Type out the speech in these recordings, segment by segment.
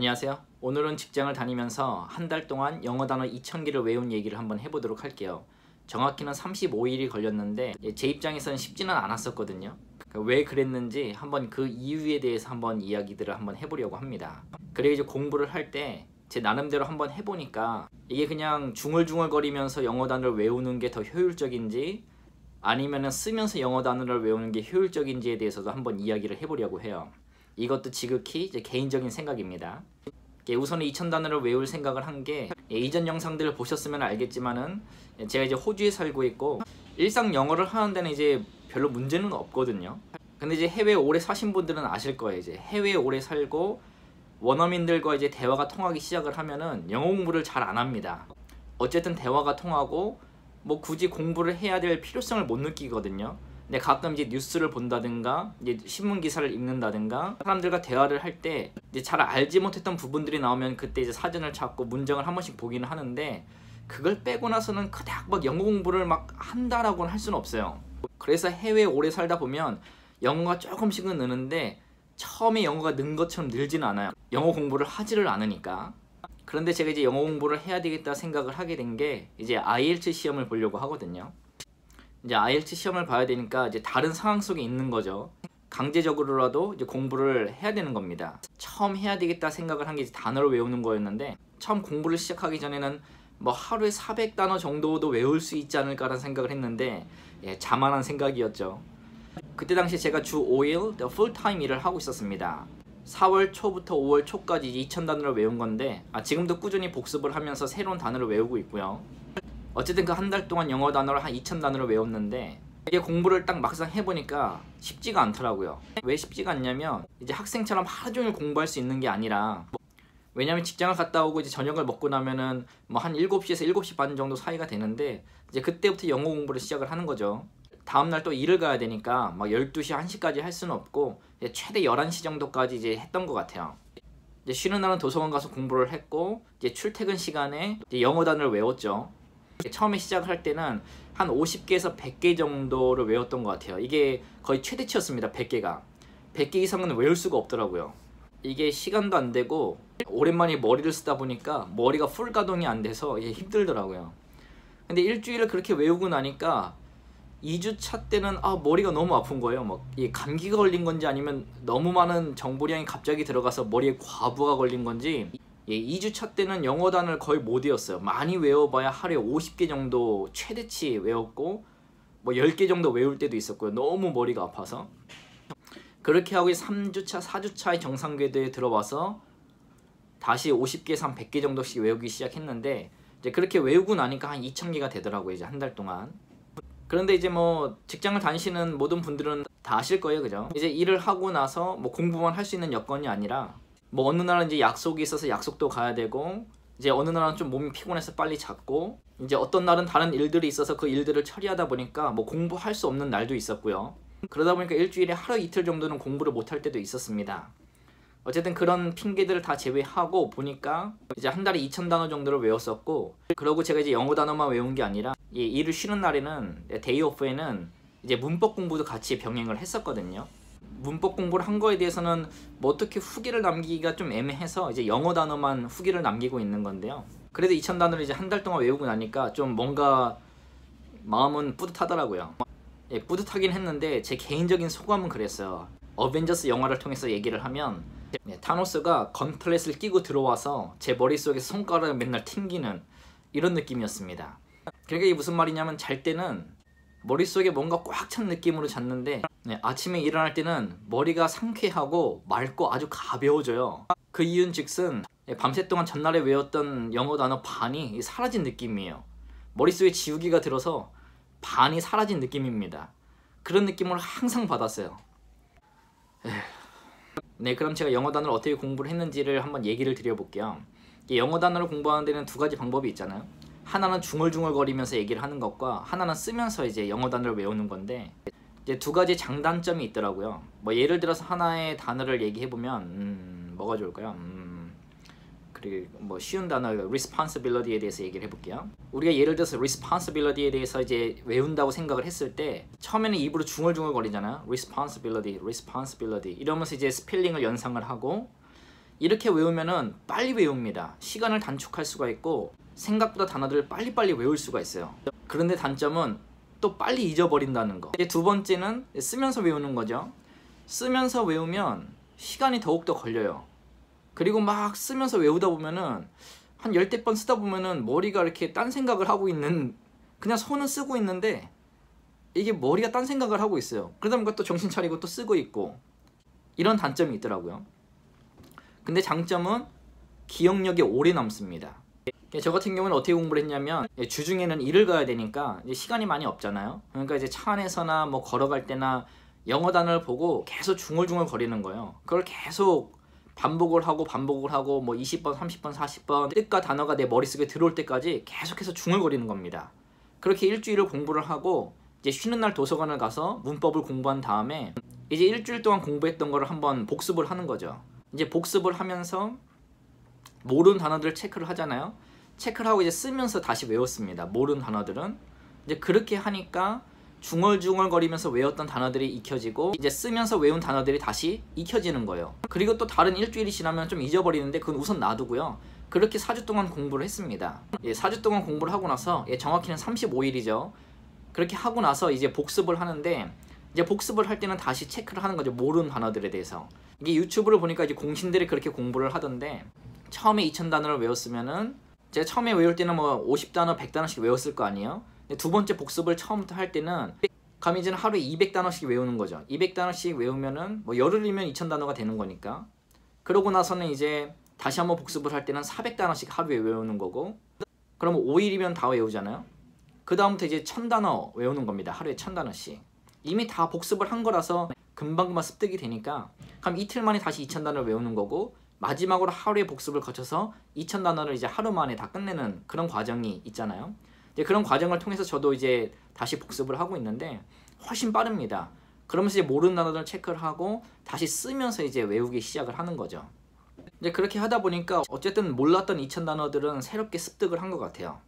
안녕하세요. 오늘은 직장을 다니면서 한 달 동안 영어 단어 2000개를 외운 얘기를 한번 해보도록 할게요. 정확히는 35일이 걸렸는데 제 입장에서는 쉽지는 않았었거든요. 왜 그랬는지 한번 그 이유에 대해서 한번 이야기들을 한번 해보려고 합니다. 그리고 이제 공부를 할 때 제 나름대로 한번 해보니까 이게 그냥 중얼중얼거리면서 영어 단어를 외우는 게 더 효율적인지 아니면은 쓰면서 영어 단어를 외우는 게 효율적인지에 대해서도 한번 이야기를 해보려고 해요. 이것도 지극히 이제 개인적인 생각입니다. 우선 2000단어를 외울 생각을 한 게 이전 영상들을 보셨으면 알겠지만은 제가 이제 호주에 살고 있고 일상 영어를 하는 데는 이제 별로 문제는 없거든요. 근데 이제 해외에 오래 사신 분들은 아실 거예요. 이제 해외에 오래 살고 원어민들과 이제 대화가 통하기 시작을 하면은 영어 공부를 잘 안 합니다. 어쨌든 대화가 통하고 뭐 굳이 공부를 해야 될 필요성을 못 느끼거든요. 근데 가끔 이제 뉴스를 본다든가 이제 신문 기사를 읽는다든가 사람들과 대화를 할 때 이제 잘 알지 못했던 부분들이 나오면 그때 이제 사전을 찾고 문장을 한 번씩 보기는 하는데 그걸 빼고 나서는 그닥 막 영어 공부를 막 한다라고는 할 수는 없어요. 그래서 해외에 오래 살다 보면 영어가 조금씩은 느는데 처음에 영어가 는 것처럼 늘지는 않아요. 영어 공부를 하지를 않으니까. 그런데 제가 이제 영어 공부를 해야 되겠다 생각을 하게 된 게 이제 IELTS 시험을 보려고 하거든요. 이제 IELTS 시험을 봐야 되니까 이제 다른 상황 속에 있는 거죠. 강제적으로라도 이제 공부를 해야 되는 겁니다. 처음 해야 되겠다 생각을 한 게 단어를 외우는 거였는데 처음 공부를 시작하기 전에는 뭐 하루에 400단어 정도도 외울 수 있지 않을까라는 생각을 했는데 자만한 생각이었죠. 그때 당시 제가 주 5일 풀타임 일을 하고 있었습니다. 4월 초부터 5월 초까지 2000단어를 외운 건데 지금도 꾸준히 복습을 하면서 새로운 단어를 외우고 있고요. 어쨌든 그 한 달 동안 영어 단어를 한 2000단어를 외웠는데 이게 공부를 딱 막상 해보니까 쉽지가 않더라고요. 왜 쉽지가 않냐면 이제 학생처럼 하루 종일 공부할 수 있는 게 아니라 왜냐면 직장을 갔다 오고 이제 저녁을 먹고 나면은 뭐 한 7시에서 7시 반 정도 사이가 되는데 이제 그때부터 영어 공부를 시작을 하는 거죠. 다음날 또 일을 가야 되니까 막 12시, 1시까지 할 수는 없고 최대 11시 정도까지 이제 했던 것 같아요. 이제 쉬는 날은 도서관 가서 공부를 했고 이제 출퇴근 시간에 이제 영어 단어를 외웠죠. 처음에 시작을 할 때는 한 50개에서 100개 정도를 외웠던 것 같아요. 이게 거의 최대치였습니다. 100개가 100개 이상은 외울 수가 없더라고요. 이게 시간도 안 되고 오랜만에 머리를 쓰다 보니까 머리가 풀 가동이 안 돼서 이게 힘들더라고요. 근데 일주일을 그렇게 외우고 나니까 2주차 때는 머리가 너무 아픈 거예요. 막 이게 감기가 걸린 건지 아니면 너무 많은 정보량이 갑자기 들어가서 머리에 과부하가 걸린 건지 2주차 때는 영어 단어를 거의 못 외웠어요. 많이 외워봐야 하루에 50개 정도 최대치 외웠고 뭐 10개 정도 외울 때도 있었고요. 너무 머리가 아파서. 그렇게 하고 3주차, 4주차의 정상 궤도에 들어와서 다시 50개에서 한 100개 정도씩 외우기 시작했는데 이제 그렇게 외우고 나니까 한 2000개가 되더라고요. 이제 한 달 동안. 그런데 이제 뭐 직장을 다니시는 모든 분들은 다 아실 거예요. 그죠? 이제 일을 하고 나서 뭐 공부만 할 수 있는 여건이 아니라 뭐 어느 날은 이제 약속이 있어서 약속도 가야 되고 이제 어느 날은 좀 몸이 피곤해서 빨리 잤고 이제 어떤 날은 다른 일들이 있어서 그 일들을 처리하다 보니까 뭐 공부할 수 없는 날도 있었고요. 그러다 보니까 일주일에 하루 이틀 정도는 공부를 못할 때도 있었습니다. 어쨌든 그런 핑계들을 다 제외하고 보니까 이제 한 달에 2000단어 정도를 외웠었고 그러고 제가 이제 영어 단어만 외운 게 아니라 일을 쉬는 날에는 데이 오프에는 이제 문법 공부도 같이 병행을 했었거든요. 문법 공부를 한 거에 대해서는 뭐 어떻게 후기를 남기기가 좀 애매해서 이제 영어 단어만 후기를 남기고 있는 건데요. 그래도 2000단어를 이제 한 달 동안 외우고 나니까 좀 뭔가 마음은 뿌듯하더라고요. 뿌듯하긴 했는데 제 개인적인 소감은 그랬어요. 어벤져스 영화를 통해서 얘기를 하면 타노스가 건틀렛을 끼고 들어와서 제 머릿속에서 손가락을 맨날 튕기는 이런 느낌이었습니다. 그러니까 이게 무슨 말이냐면 잘 때는 머릿속에 뭔가 꽉 찬 느낌으로 잤는데 아침에 일어날 때는 머리가 상쾌하고 맑고 아주 가벼워져요. 그 이유는 즉슨 밤새 동안 전날에 외웠던 영어 단어 반이 사라진 느낌이에요. 머릿속에 지우개가 들어서 반이 사라진 느낌입니다. 그런 느낌을 항상 받았어요. 네, 그럼 제가 영어 단어를 어떻게 공부를 했는지를 한번 얘기를 드려볼게요. 영어 단어를 공부하는 데는 두 가지 방법이 있잖아요. 하나는 중얼중얼거리면서 얘기를 하는 것과 하나는 쓰면서 이제 영어 단어를 외우는 건데 이제 두 가지 장단점이 있더라고요. 뭐 예를 들어서 하나의 단어를 얘기해보면 뭐가 좋을까요? 그리고 뭐 쉬운 단어 responsibility에 대해서 얘기를 해볼게요. 우리가 예를 들어서 responsibility에 대해서 이제 외운다고 생각을 했을 때 처음에는 입으로 중얼중얼 거리잖아요. responsibility 이러면서 이제 스펠링을 연상을 하고 이렇게 외우면은 빨리 외웁니다. 시간을 단축할 수가 있고 생각보다 단어들을 빨리빨리 외울 수가 있어요. 그런데 단점은 또 빨리 잊어버린다는 거. 두 번째는 쓰면서 외우는 거죠. 쓰면서 외우면 시간이 더욱더 걸려요. 그리고 막 쓰면서 외우다 보면은 한 10대 번 쓰다 보면은 머리가 이렇게 딴 생각을 하고 있는, 그냥 손은 쓰고 있는데 이게 머리가 딴 생각을 하고 있어요. 그러다 보니까 또 정신 차리고 또 쓰고 있고, 이런 단점이 있더라고요. 근데 장점은 기억력이 오래 남습니다. 저 같은 경우는 어떻게 공부를 했냐면, 주중에는 일을 가야 되니까 이제 시간이 많이 없잖아요. 그러니까 이제 차 안에서나 뭐 걸어갈 때나 영어 단어를 보고 계속 중얼중얼 거리는 거예요. 그걸 계속 반복을 하고 뭐 20번, 30번, 40번 뜻과 단어가 내 머릿속에 들어올 때까지 계속해서 중얼거리는 겁니다. 그렇게 일주일을 공부를 하고 이제 쉬는 날 도서관을 가서 문법을 공부한 다음에 이제 일주일 동안 공부했던 거를 한번 복습을 하는 거죠. 이제 복습을 하면서 모르는 단어들을 체크를 하잖아요. 체크를 하고 이제 쓰면서 다시 외웠습니다. 모르는 단어들은. 이제 그렇게 하니까 중얼중얼거리면서 외웠던 단어들이 익혀지고 이제 쓰면서 외운 단어들이 다시 익혀지는 거예요. 그리고 또 다른 일주일이 지나면 좀 잊어버리는데 그건 우선 놔두고요. 그렇게 4주 동안 공부를 했습니다. 4주 동안 공부를 하고 나서 정확히는 35일이죠. 그렇게 하고 나서 이제 복습을 하는데, 이제 복습을 할 때는 다시 체크를 하는 거죠. 모르는 단어들에 대해서. 이게 유튜브를 보니까 이제 공신들이 그렇게 공부를 하던데, 처음에 2000단어를 외웠으면은 제가 처음에 외울 때는 뭐 50단어, 100단어씩 외웠을 거 아니에요. 근데 두 번째 복습을 처음부터 할 때는 그럼 이제는 하루에 200단어씩 외우는 거죠. 200단어씩 외우면은 뭐 열흘이면 2000단어가 되는 거니까. 그러고 나서는 이제 다시 한번 복습을 할 때는 400단어씩 하루에 외우는 거고, 그러면 5일이면 다 외우잖아요. 그 다음부터 이제 1000단어 외우는 겁니다. 하루에 1000단어씩. 이미 다 복습을 한 거라서 금방금방 습득이 되니까 그럼 이틀 만에 다시 2000단어를 외우는 거고, 마지막으로 하루의 복습을 거쳐서 2000단어를 이제 하루 만에 다 끝내는 그런 과정이 있잖아요. 이제 그런 과정을 통해서 저도 이제 다시 복습을 하고 있는데 훨씬 빠릅니다. 그러면서 이제 모르는 단어들을 체크를 하고 다시 쓰면서 이제 외우기 시작을 하는 거죠. 이제 그렇게 하다 보니까 어쨌든 몰랐던 2000단어들은 새롭게 습득을 한 것 같아요.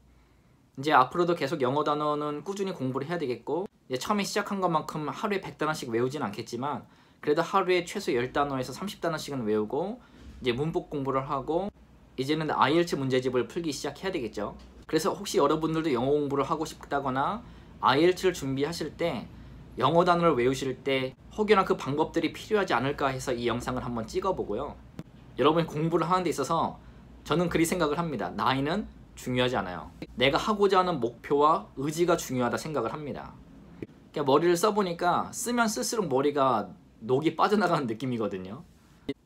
이제 앞으로도 계속 영어 단어는 꾸준히 공부를 해야 되겠고, 이제 처음에 시작한 것만큼 하루에 100단어씩 외우진 않겠지만 그래도 하루에 최소 10단어에서 30단어씩은 외우고 이제 문법 공부를 하고 이제는 IELTS 문제집을 풀기 시작해야 되겠죠. 그래서 혹시 여러분들도 영어 공부를 하고 싶다거나 IELTS를 준비하실 때 영어 단어를 외우실 때 혹여나 그 방법들이 필요하지 않을까 해서 이 영상을 한번 찍어보고요. 여러분이 공부를 하는 데 있어서 저는 그리 생각을 합니다. 나이는 중요하지 않아요. 내가 하고자 하는 목표와 의지가 중요하다 생각을 합니다. 그러니까 머리를 써보니까 쓰면 쓸수록 머리가 녹이 빠져나가는 느낌이거든요.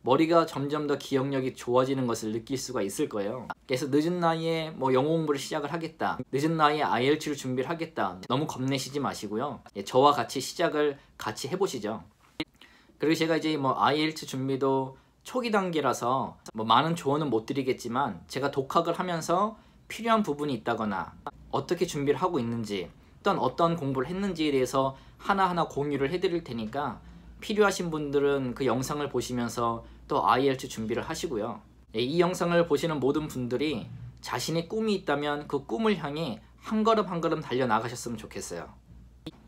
머리가 점점 더 기억력이 좋아지는 것을 느낄 수가 있을 거예요. 그래서 늦은 나이에 뭐 영어 공부를 시작을 하겠다, 늦은 나이에 IELTS를 준비를 하겠다, 너무 겁내시지 마시고요. 저와 같이 시작을 같이 해보시죠. 그리고 제가 이제 뭐 IELTS 준비도 초기 단계라서 뭐 많은 조언은 못 드리겠지만 제가 독학을 하면서 필요한 부분이 있다거나 어떻게 준비를 하고 있는지 또는 어떤 공부를 했는지에 대해서 하나하나 공유를 해드릴 테니까 필요하신 분들은 그 영상을 보시면서 또 IELTS 준비를 하시고요. 이 영상을 보시는 모든 분들이 자신의 꿈이 있다면 그 꿈을 향해 한 걸음 한 걸음 달려나가셨으면 좋겠어요.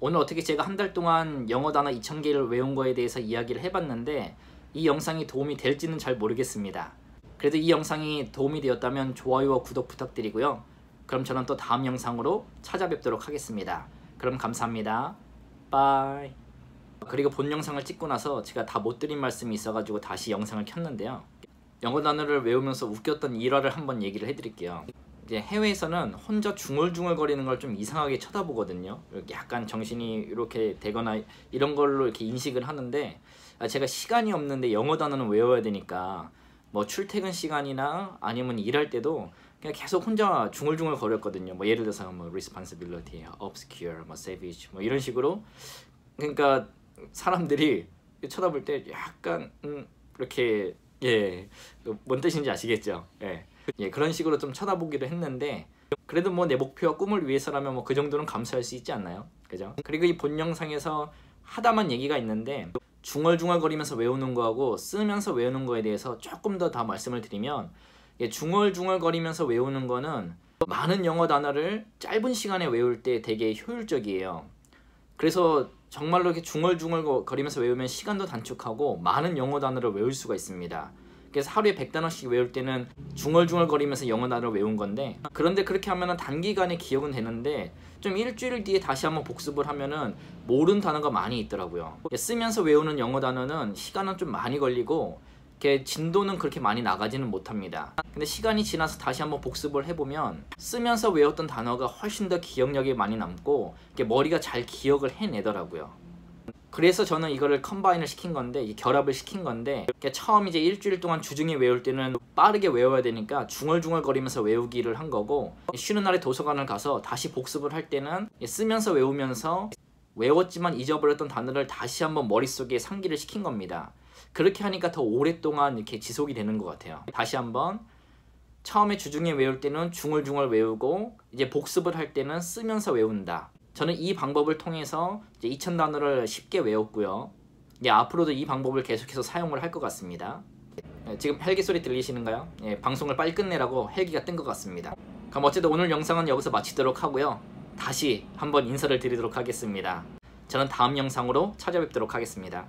오늘 어떻게 제가 한 달 동안 영어 단어 2000개를 외운 거에 대해서 이야기를 해봤는데 이 영상이 도움이 될지는 잘 모르겠습니다. 그래도 이 영상이 도움이 되었다면 좋아요와 구독 부탁드리고요. 그럼 저는 또 다음 영상으로 찾아뵙도록 하겠습니다. 그럼 감사합니다. 빠이. 그리고 본 영상을 찍고 나서 제가 다 못 드린 말씀이 있어가지고 다시 영상을 켰는데요. 영어 단어를 외우면서 웃겼던 일화를 한번 얘기를 해드릴게요. 이제 해외에서는 혼자 중얼중얼 거리는 걸 좀 이상하게 쳐다보거든요. 이렇게 약간 정신이 이렇게 되거나 이런 걸로 이렇게 인식을 하는데, 제가 시간이 없는데 영어 단어는 외워야 되니까 뭐 출퇴근 시간이나 아니면 일할 때도 그냥 계속 혼자 중얼중얼 거렸거든요. 뭐 예를 들어서 뭐 responsibility, obscure, 뭐 savage 뭐 이런 식으로. 그러니까 사람들이 쳐다볼 때 약간 이렇게 뭔 뜻인지 아시겠죠? 그런 식으로 좀 쳐다보기도 했는데 그래도 뭐 내 목표와 꿈을 위해서라면 뭐 그 정도는 감수할 수 있지 않나요? 그죠? 그리고 이 본 영상에서 하다만 얘기가 있는데 중얼중얼거리면서 외우는 거하고 쓰면서 외우는 거에 대해서 조금 더 말씀을 드리면, 중얼중얼거리면서 외우는 거는 많은 영어 단어를 짧은 시간에 외울 때 되게 효율적이에요. 그래서 정말로 이렇게 중얼중얼거리면서 외우면 시간도 단축하고 많은 영어 단어를 외울 수가 있습니다. 그래서 하루에 100단어씩 외울 때는 중얼중얼거리면서 영어 단어를 외운 건데, 그런데 그렇게 하면은 단기간에 기억은 되는데 좀 일주일 뒤에 다시 한번 복습을 하면은 모르는 단어가 많이 있더라고요. 쓰면서 외우는 영어 단어는 시간은 좀 많이 걸리고 진도는 그렇게 많이 나가지는 못합니다. 근데 시간이 지나서 다시 한번 복습을 해보면 쓰면서 외웠던 단어가 훨씬 더 기억력이 많이 남고 머리가 잘 기억을 해내더라고요. 그래서 저는 이거를 컴바인을 시킨 건데, 결합을 시킨 건데, 처음 이제 일주일 동안 주중에 외울 때는 빠르게 외워야 되니까 중얼중얼거리면서 외우기를 한 거고, 쉬는 날에 도서관을 가서 다시 복습을 할 때는 쓰면서 외우면서 외웠지만 잊어버렸던 단어를 다시 한번 머릿속에 상기를 시킨 겁니다. 그렇게 하니까 더 오랫동안 이렇게 지속이 되는 것 같아요. 다시 한번, 처음에 주중에 외울 때는 중얼중얼 외우고 이제 복습을 할 때는 쓰면서 외운다. 저는 이 방법을 통해서 이제 2000단어를 쉽게 외웠고요. 앞으로도 이 방법을 계속해서 사용을 할 것 같습니다. 지금 헬기 소리 들리시는가요? 방송을 빨리 끝내라고 헬기가 뜬 것 같습니다. 그럼 어쨌든 오늘 영상은 여기서 마치도록 하고요. 다시 한번 인사를 드리도록 하겠습니다. 저는 다음 영상으로 찾아뵙도록 하겠습니다.